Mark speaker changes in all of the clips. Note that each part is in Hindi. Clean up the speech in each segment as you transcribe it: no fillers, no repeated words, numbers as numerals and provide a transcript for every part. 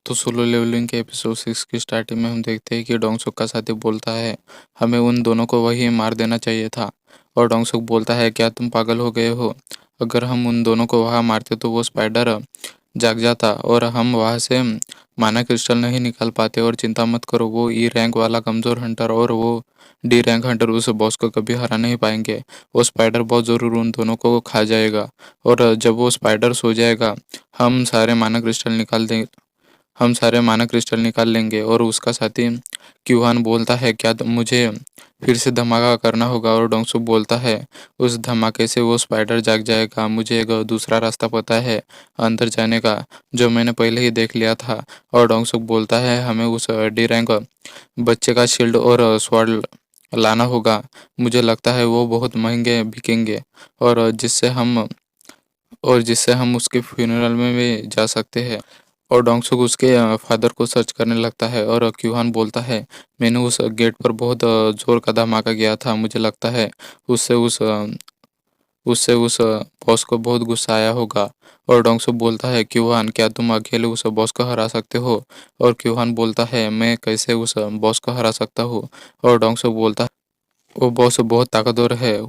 Speaker 1: तो सोलो लेवलिंग के एपिसोड 6 की स्टार्टिंग में हम देखते हैं कि डोंगसुक का साथी बोलता है, हमें उन दोनों को वहीं मार देना चाहिए था। और डोंगसुक बोलता है, क्या तुम पागल हो गए हो? अगर हम उन दोनों को वहां मारते तो वो स्पाइडर जाग जाता और हम वहां से माना क्रिस्टल नहीं निकाल पाते। और चिंता मत करो, वो ई रैंक वाला कमजोर हंटर और वो डी रैंक हंटर उस बॉस को कभी हरा नहीं पाएंगे। वो स्पाइडर बहुत जरूर उन दोनों को खा जाएगा। और जब वो स्पाइडर सो जाएगा, हम सारे माना क्रिस्टल निकाल दें हम सारे माना क्रिस्टल निकाल लेंगे। और उसका साथी क्यूहान बोलता है, क्या मुझे फिर से धमाका करना होगा? और डोंगसुक बोलता है, उस धमाके से वो स्पाइडर जाग जाएगा। मुझे एक दूसरा रास्ता पता है अंदर जाने का, जो मैंने पहले ही देख लिया था। और डोंगसुक बोलता है, हमें उस डी रैंक बच्चे का शील्ड और स्वॉर्ड लाना होगा। मुझे लगता है वो बहुत महंगे बिकेंगे और जिससे हम उसके फ्यूनरल में भी जा सकते हैं। और डोंगसुक उसके फादर को सर्च करने लगता है। और क्यूहान बोलता है, मैंने उस गेट पर बहुत जोर का धमाका किया था। मुझे लगता है उससे उस बॉस को बहुत गुस्सा आया होगा। और डोंगसुक बोलता है, क्यूहान, क्या तुम अकेले उस बॉस को हरा सकते हो? और क्यूहान बोलता है, मैं कैसे उस बॉस को हरा सकता हूँ? और डोंगसुक बोलता है, वो बॉस बहुत ताकतवर है,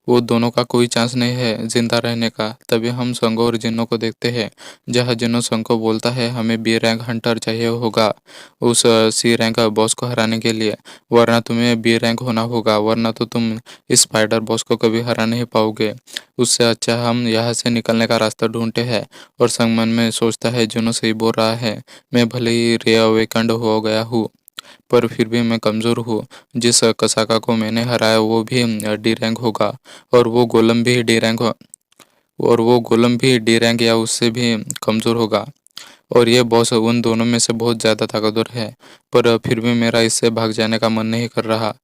Speaker 1: वो दोनों का कोई चांस नहीं है जिंदा रहने का। तभी हम संगो और जिन्नो को देखते हैं, जहाँ जिन्नो संग को बोलता है, हमें बी रैंक हंटर चाहिए होगा उस सी रैंक बॉस को हराने के लिए, वरना तुम्हें बी रैंक होना होगा, वरना तो तुम इस स्पाइडर बॉस को कभी हरा नहीं पाओगे। उससे अच्छा हम यहाँ से निकलने का रास्ता ढूंढते हैं। और संग मन में सोचता है, जिन्नो सही बोल रहा है, मैं भले ही रीअवेकन्ड हो गया हूँ, पर फिर भी मैं कमज़ोर हूँ। जिस कसाका को मैंने हराया वो भी डी रैंक होगा, और वो गोलम भी डी रैंक या उससे भी कमज़ोर होगा। और ये बॉस उन दोनों में से बहुत ज़्यादा ताकतवर है, पर फिर भी मेरा इससे भाग जाने का मन नहीं कर रहा।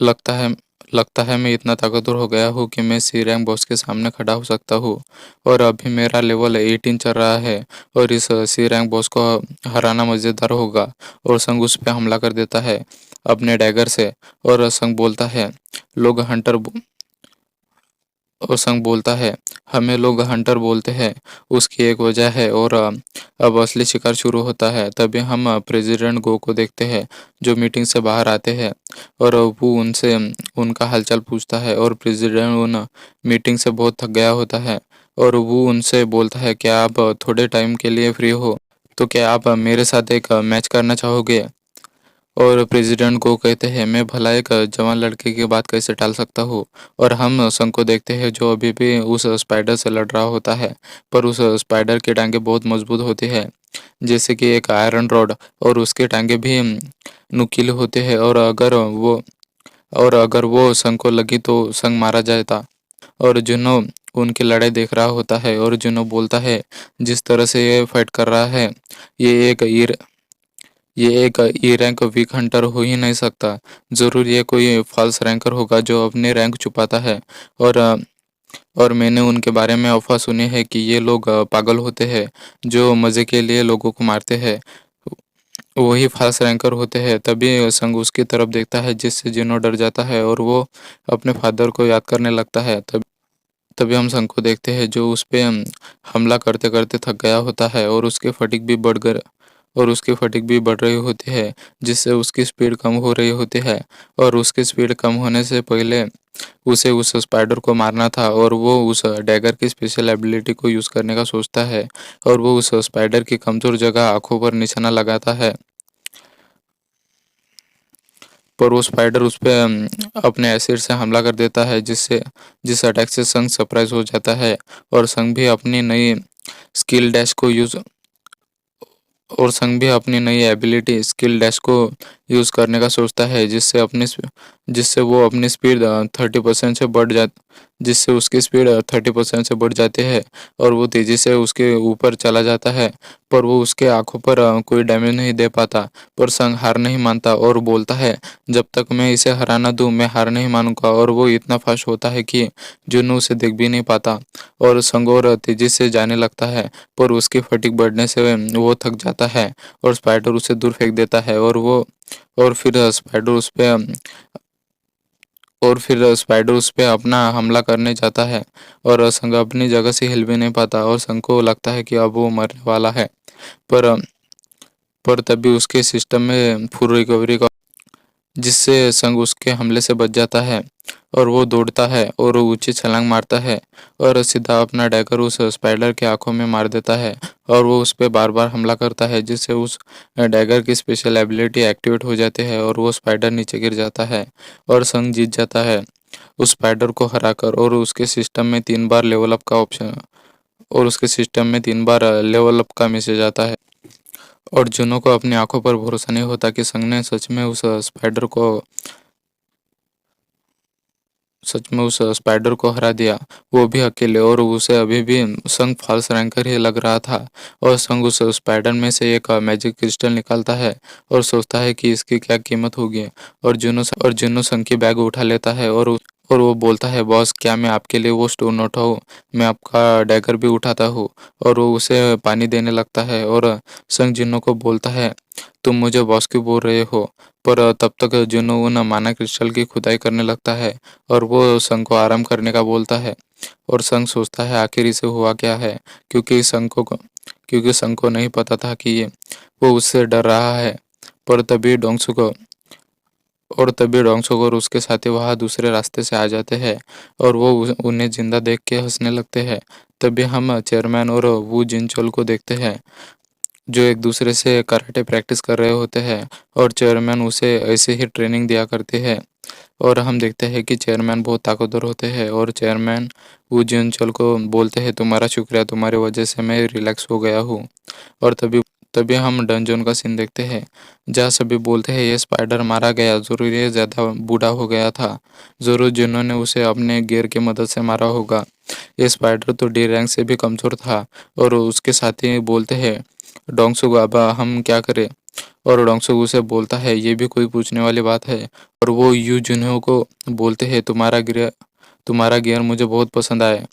Speaker 1: लगता है लगता है मैं इतना ताकतवर हो गया हूँ कि मैं सी रैंक बॉस के सामने खड़ा हो सकता हूँ। और अभी मेरा लेवल 18 चल रहा है, और इस सी रैंक बॉस को हराना मज़ेदार होगा। और संग उस पर हमला कर देता है अपने डैगर से। और संग बोलता है, लोग हंटर और संग बोलता है, हमें लोग हंटर बोलते हैं, उसकी एक वजह है। और अब असली शिकार शुरू होता है। तभी हम प्रेसिडेंट गो को देखते हैं, जो मीटिंग से बाहर आते हैं। और वो उनसे उनका हालचाल पूछता है। और प्रेसिडेंट उन मीटिंग से बहुत थक गया होता है। और वो उनसे बोलता है, क्या आप थोड़े टाइम के लिए फ्री हो? तो क्या आप मेरे साथ एक मैच करना चाहोगे? और प्रेसिडेंट को कहते हैं, मैं भला एक जवान लड़के की बात कैसे टाल सकता हूँ? और हम संग को देखते हैं, जो अभी भी उस स्पाइडर से लड़ रहा होता है, पर उस स्पाइडर की टांगें बहुत मजबूत होती है, जैसे कि एक आयरन रॉड। और उसके टांगें भी नुकीले होते हैं। और अगर वो संग को लगी तो संग मारा जाता। और जुनो उनकी लड़ाई देख रहा होता है। और जुनो बोलता है, जिस तरह से ये फाइट कर रहा है, ये एक ये एक ई रैंक वीक हंटर हो ही नहीं सकता। जरूर ये कोई फॉल्स रैंकर होगा जो अपने रैंक छुपाता है। और अ, और मैंने उनके बारे में अफवाह सुनी है कि ये लोग पागल होते हैं, जो मजे के लिए लोगों को मारते हैं, वही फॉल्स रैंकर होते हैं। तभी संग उसकी तरफ देखता है, जिससे जिनो डर जाता है और वो अपने फादर को याद करने लगता है। तभी हम संग को देखते हैं, जो उस पे हमला करते करते थक गया होता है। और उसकी फटीग भी बढ़ रही होती है, जिससे उसकी स्पीड कम हो रही होती है। और उसकी स्पीड कम होने से पहले उसे उस स्पाइडर को मारना था। और वो उस डैगर की स्पेशल एबिलिटी को यूज़ करने का सोचता है। और वो उस स्पाइडर की कमज़ोर जगह आंखों पर निशाना लगाता है, पर वो स्पाइडर उस पे अपने एसिड से हमला कर देता है, जिस अटैक से संग सरप्राइज हो जाता है। और संग भी अपनी नई स्किल डैश को यूज और संग भी अपनी नई एबिलिटी स्किल डैश को यूज़ करने का सोचता है, जिससे वो अपनी स्पीड 30% से बढ़ जा जिससे उसकी स्पीड 30% से बढ़ जाती है। और वो तेज़ी से उसके ऊपर चला जाता है, पर वो उसके आंखों पर कोई डैमेज नहीं दे पाता। पर संग हार नहीं मानता और बोलता है, जब तक मैं इसे हरा ना दूं, मैं हार नहीं मानूंगा। और वो इतना फास्ट होता है कि जुन्नू उसे देख भी नहीं पाता। और संग और तेजी से जाने लगता है, पर उसकी फटीग बढ़ने से वो थक जाता है। और स्पाइडर उसे दूर फेंक देता है। और फिर स्पाइडर उस पे अपना हमला करने जाता है। और संग अपनी जगह से हिल भी नहीं पाता, और संग को लगता है कि अब वो मरने वाला है। पर तभी उसके सिस्टम में फुल रिकवरी का, जिससे संग उसके हमले से बच जाता है और वो दौड़ता है और ऊंची छलांग मारता है और सीधा अपना डैगर उस स्पाइडर के आंखों में मार देता है और वो उस पर बार बार हमला करता है, जिससे उस डैगर की स्पेशल एबिलिटी एक्टिवेट हो जाती है और वो स्पाइडर नीचे गिर जाता है और संग जीत जाता है उस स्पाइडर को हराकर। और उसके सिस्टम में 3 बार लेवल अप का मैसेज आता है और जुनो को अपनी आंखों पर भरोसा नहीं होता कि संग ने सच में उस स्पाइडर को हरा दिया, वो भी अकेले। और उसे अभी भी संग फॉल्स रैंकर ही लग रहा था और संग उस स्पाइडर में से एक मैजिक क्रिस्टल निकालता है और सोचता है कि इसकी क्या कीमत होगी। और जुनो संग की बैग उठा लेता है और वो बोलता है, बॉस क्या मैं आपके लिए वो स्टोन उठाऊं, मैं आपका डैगर भी उठाता हूँ। और वो उसे पानी देने लगता है और संग जुनो को बोलता है, तुम मुझे बॉस क्यों बोल रहे हो। पर तब तक जुनो उन माना क्रिस्टल की खुदाई करने लगता है और वो संग को आराम करने का बोलता है। और संग सोचता है आखिर इसे हुआ क्या है, क्योंकि संग को नहीं पता था कि वो उससे डर रहा है। पर तभी डोंगसुक और उसके साथी वहां दूसरे रास्ते से आ जाते हैं और वो उन्हें जिंदा देख के हंसने लगते हैं। तभी हम चेयरमैन और वू जिनचोल को देखते हैं, जो एक दूसरे से कराटे प्रैक्टिस कर रहे होते हैं और चेयरमैन उसे ऐसे ही ट्रेनिंग दिया करते हैं। और हम देखते हैं कि चेयरमैन बहुत ताकतवर होते हैं और चेयरमैन वू जिनचोल को बोलते हैं, तुम्हारा शुक्रिया, तुम्हारी वजह से मैं रिलैक्स हो गया हूँ। और तभी हम डंजन का सीन देखते हैं, जहाँ सभी बोलते हैं ये स्पाइडर मारा गया, जरूर ये ज्यादा बूढ़ा हो गया था, जरूर जिन्होंने उसे अपने गियर की मदद से मारा होगा। ये स्पाइडर तो डी रैंक से भी कमजोर था। और उसके साथी बोलते हैं, डोंगसुक अब हम क्या करें। और डोंगसुक उसे बोलता है, ये भी कोई पूछने वाली बात है। और वो यू जुन्हो को बोलते हैं, तुम्हारा गियर मुझे बहुत पसंद आया।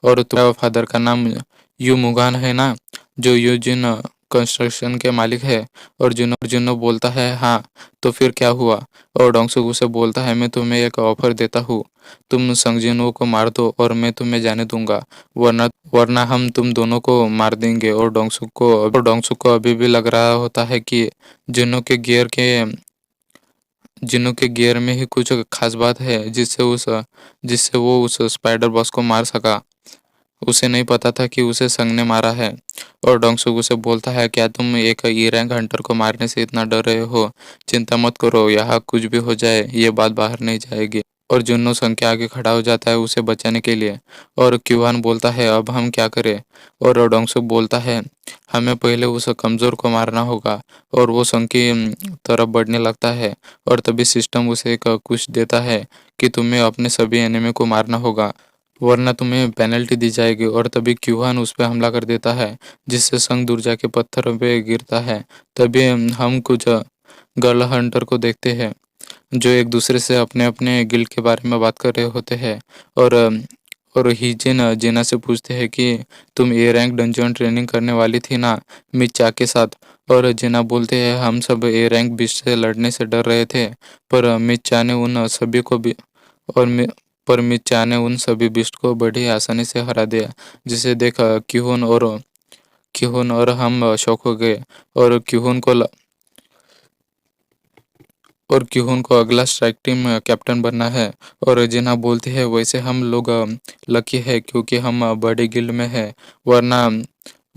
Speaker 1: और तुम्हारे फादर का नाम यू मुगान है ना, जो यूजिन कंस्ट्रक्शन के मालिक है। और जुनो बोलता है, हाँ तो फिर क्या हुआ। और डोंगसुक उसे बोलता है, मैं तुम्हें एक ऑफर देता हूँ, तुम संगजिनो को मार दो और मैं तुम्हें जाने दूंगा, वरना हम तुम दोनों को मार देंगे। और डोंगसुक को अभी भी लग रहा होता है कि जिनो के गियर के जिनो के गियर में ही कुछ खास बात है, जिससे वो उस स्पाइडर बॉस को मार सका। उसे नहीं पता था कि उसे संग ने मारा है। और डोंगसुक उसे बोलता है, क्या तुम एक ई रैंक हंटर को मारने से इतना डर रहे हो। चिंता मत करो, यहाँ कुछ भी हो जाए ये बात बाहर नहीं जाएगी। और जुन्नो संग के आगे खड़ा हो जाता है उसे बचाने के लिए। और क्यूहान बोलता है, अब हम क्या करें। और डोंगसुक बोलता है, हमें पहले उस कमजोर को मारना होगा। और वो संग की तरफ बढ़ने लगता है और तभी सिस्टम उसे एक कुछ देता है कि तुम्हें अपने सभी एनिमी को मारना होगा, वरना तुम्हें पेनल्टी दी जाएगी। और तभी क्यूहान उस पर हमला कर देता है, जिससे संग दूर जाके पत्थर पे गिरता है। तभी हम कुछ गर्ल हंटर को देखते हैं, जो एक दूसरे से अपने अपने गिल्ड के बारे में बात कर रहे होते हैं। और और हिजिन जेना से पूछते हैं कि तुम ए रैंक डंजन ट्रेनिंग करने वाली थी ना मिचा के साथ। और जेना बोलते हैं, हम सब ए रैंक बिस्ट से लड़ने से डर रहे थे, पर मिचा ने उन सभी को भी और मि- पर मिचा ने उन सभी बिस्ट को बड़ी आसानी से हरा दिया, जिसे देख क्यूहन और हम शौक हो गए। और क्यूहन को अगला स्ट्राइक टीम कैप्टन बनना है। और जिन्हा बोलती है, वैसे हम लोग लकी है क्योंकि हम बड़ी गिल्ड में है, वरना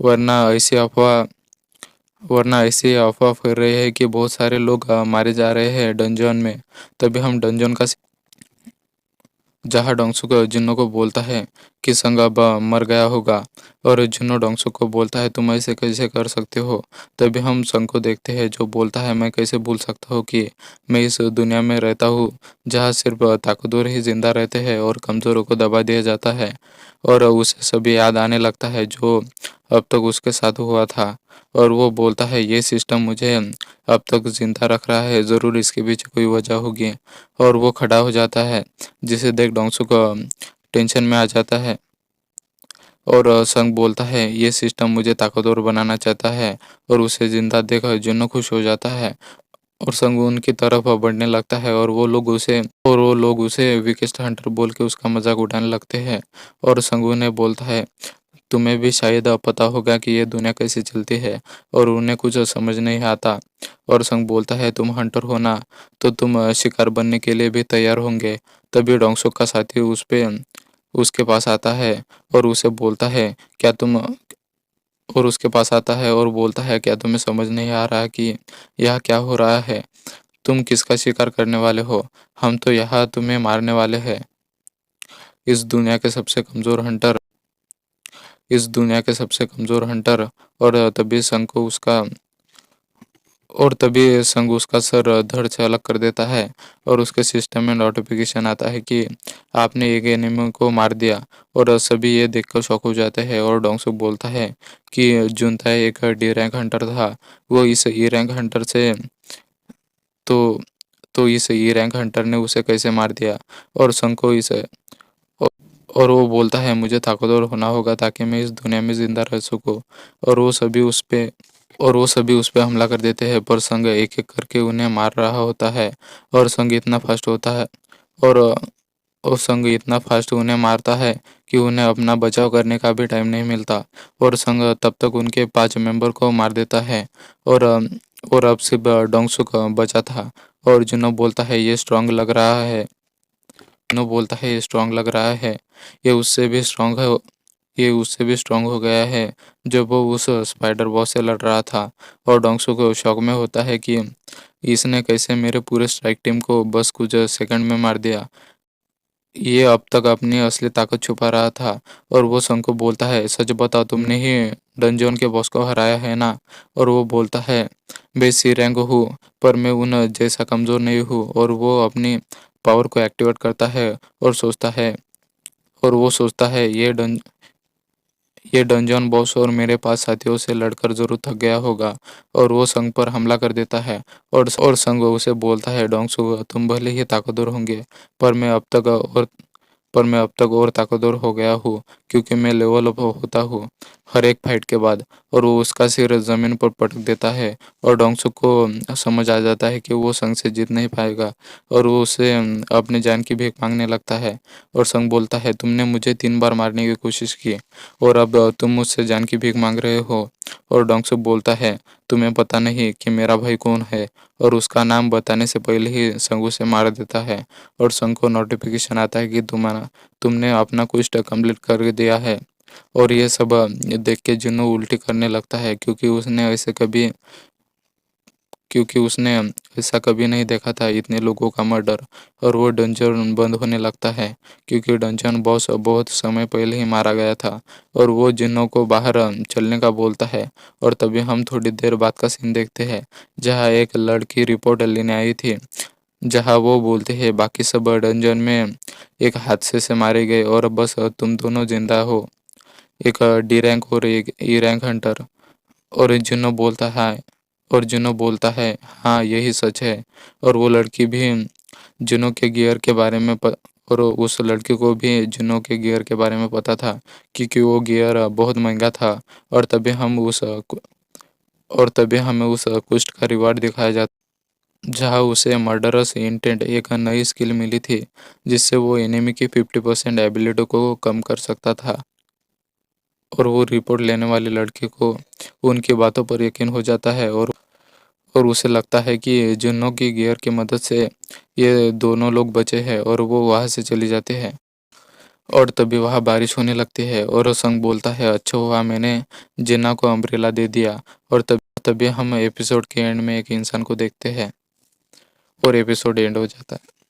Speaker 1: वरना ऐसी अफवाह वरना ऐसी अफवाह फैल रही है कि बहुत सारे लोग मारे जा रहे हैं डंजन में। तभी हम डंजन का जहाँ डोंगसुक जुन्नो को बोलता है कि संग अब मर गया होगा। और जुन्नो डोंगसुक को बोलता है, तुम ऐसे कैसे कर सकते हो। तभी हम संग को देखते हैं, जो बोलता है, मैं कैसे भूल सकता हूँ कि मैं इस दुनिया में रहता हूँ जहाँ सिर्फ ताकतवर ही जिंदा रहते हैं और कमजोरों को दबा दिया जाता है। और उसे सभी याद आने लगता है जो अब तक उसके साथ हुआ था। और वो बोलता है, ये सिस्टम मुझे अब तक जिंदा रख रहा है, जरूर इसके पीछे कोई वजह होगी। और वो खड़ा हो जाता है, जिसे देख डोंगसुक टेंशन में आ जाता है। और संग बोलता है, ये सिस्टम मुझे ताकतवर बनाना चाहता है। और उसे जिंदा देख जुन्नो खुश हो जाता है और संग उनकी तरफ बढ़ने लगता है। और वो लोग उसे वीकेस्ट हंटर बोल के उसका मजाक उड़ाने लगते हैं। और संग उन्हें बोलता है, तुम्हें भी शायद पता होगा कि ये दुनिया कैसे चलती है और उन्हें कुछ समझ नहीं आता। और संग बोलता है तुम हंटर हो ना, तो तुम शिकार बनने के लिए भी तैयार होंगे। तभी डोंगसुक का साथी उसके पास आता है और उसे बोलता है क्या तुम और उसके पास आता है और बोलता है क्या तुम्हें समझ नहीं आ रहा कि यह क्या हो रहा है? तुम किसका शिकार करने वाले हो? हम तो यहाँ तुम्हें मारने वाले हैं। इस दुनिया के सबसे कमजोर हंटर इस दुनिया के सबसे कमजोर हंटर। और तभी संग उसका सर धड़ से अलग कर देता है और उसके सिस्टम में नोटिफिकेशन आता है कि आपने एक एनिमी को मार दिया। और सभी ये देखकर शॉक हो जाते हैं और डोंगसुक बोलता है कि जुनताई एक डी रैंक हंटर था। वो इस ई रैंक हंटर से तो इस ई रैंक हंटर ने उसे कैसे मार दिया। और संग को इसे और वो बोलता है मुझे ताकतवर होना होगा ताकि मैं इस दुनिया में जिंदा रह सकूं। और वो सभी उस पे हमला कर देते हैं, पर संग एक एक करके उन्हें मार रहा होता है। और संग इतना फास्ट होता है और संग इतना फास्ट उन्हें मारता है कि उन्हें अपना बचाव करने का भी टाइम नहीं मिलता। और संग तब तक उनके 5 मेंबर को मार देता है। और अब सिर्फ डोंगसुक बचा था। और जुनो बोलता है ये स्ट्रांग लग रहा है। ये उससे भी स्ट्रांग है ये उससे भी स्ट्रांग हो गया है जब वो उस स्पाइडर बॉस से लड़ रहा था। और डोंगसुक को शौक में होता है कि इसने कैसे मेरे पूरे स्ट्राइक टीम को बस कुछ सेकंड में मार दिया। ये अब तक अपनी असली ताकत छुपा रहा था। और वो संग को बोलता है सच बताओ, तुमने ही डंजन के बॉस को हराया है ना? और वो बोलता है मैं सी रैंक हूँ, पर मैं उन जैसा कमजोर नहीं हूँ। और वो अपनी पावर को एक्टिवेट करता है और वो सोचता है ये डंजन बॉस और मेरे पास साथियों से लड़कर जरूर थक गया होगा। और वो संग पर हमला कर देता है। और संग उसे बोलता है डोंगसु तुम भले ही ताकतवर होंगे, पर मैं अब तक और ताकतवर हो गया हूँ क्योंकि मैं लेवल अप होता हूँ हर एक फाइट के बाद। और वो उसका सिर जमीन पर पटक देता है और डोंगसुक को समझ आ जाता है कि वो संग से जीत नहीं पाएगा। और वो उसे अपनी जान की भीख मांगने लगता है। और संग बोलता है तुमने मुझे 3 बार मारने की कोशिश की और अब तुम मुझसे जान की भीख मांग रहे हो। और डोंगसुक बोलता है तुम्हें पता नहीं कि मेरा भाई कौन है। और उसका नाम बताने से पहले ही संग उसे मार देता है। और संग को नोटिफिकेशन आता है कि तुमने अपना क्वेस्ट कंप्लीट कर दिया है। और ये सब देख के जुन्नू उल्टी करने लगता है क्योंकि उसने ऐसा कभी नहीं देखा था इतने लोगों का मर्डर। और वो डंजन बंद होने लगता है क्योंकि डंजन बॉस बहुत समय पहले ही मारा गया था। और वो जिन्नों को बाहर चलने का बोलता है। और तभी हम थोड़ी देर बाद का सीन देखते हैं जहाँ एक लड़की रिपोर्ट लेने आई थी, जहाँ वो बोलते हैं बाकी सब डंजन में एक हादसे से मारे गए और बस तुम दोनों जिंदा हो, एक डी रैंक और एक ई रैंक हंटर। और जुनो बोलता है हाँ यही सच है। और वो लड़की भी जुनो के गियर के बारे में और उस लड़की को भी जुनो के गियर के बारे में पता था क्योंकि वो गियर बहुत महंगा था। और तभी हमें उस क्वेस्ट का रिवार्ड दिखाया जाता जहाँ उसे मर्डरस इंटेंट एक नई स्किल मिली थी जिससे वो एनिमी की 50% एबिलिटी को कम कर सकता था। और वो रिपोर्ट लेने वाली लड़की को उनकी बातों पर यकीन हो जाता है और उसे लगता है कि जुन्नों की गियर की मदद से ये दोनों लोग बचे हैं। और वो वहां से चली जाती है। और तभी वहां बारिश होने लगती है और संग बोलता है अच्छा हुआ मैंने जिन्ना को अम्ब्रेला दे दिया। और तभी हम एपिसोड के एंड में एक इंसान को देखते हैं और एपिसोड एंड हो जाता है।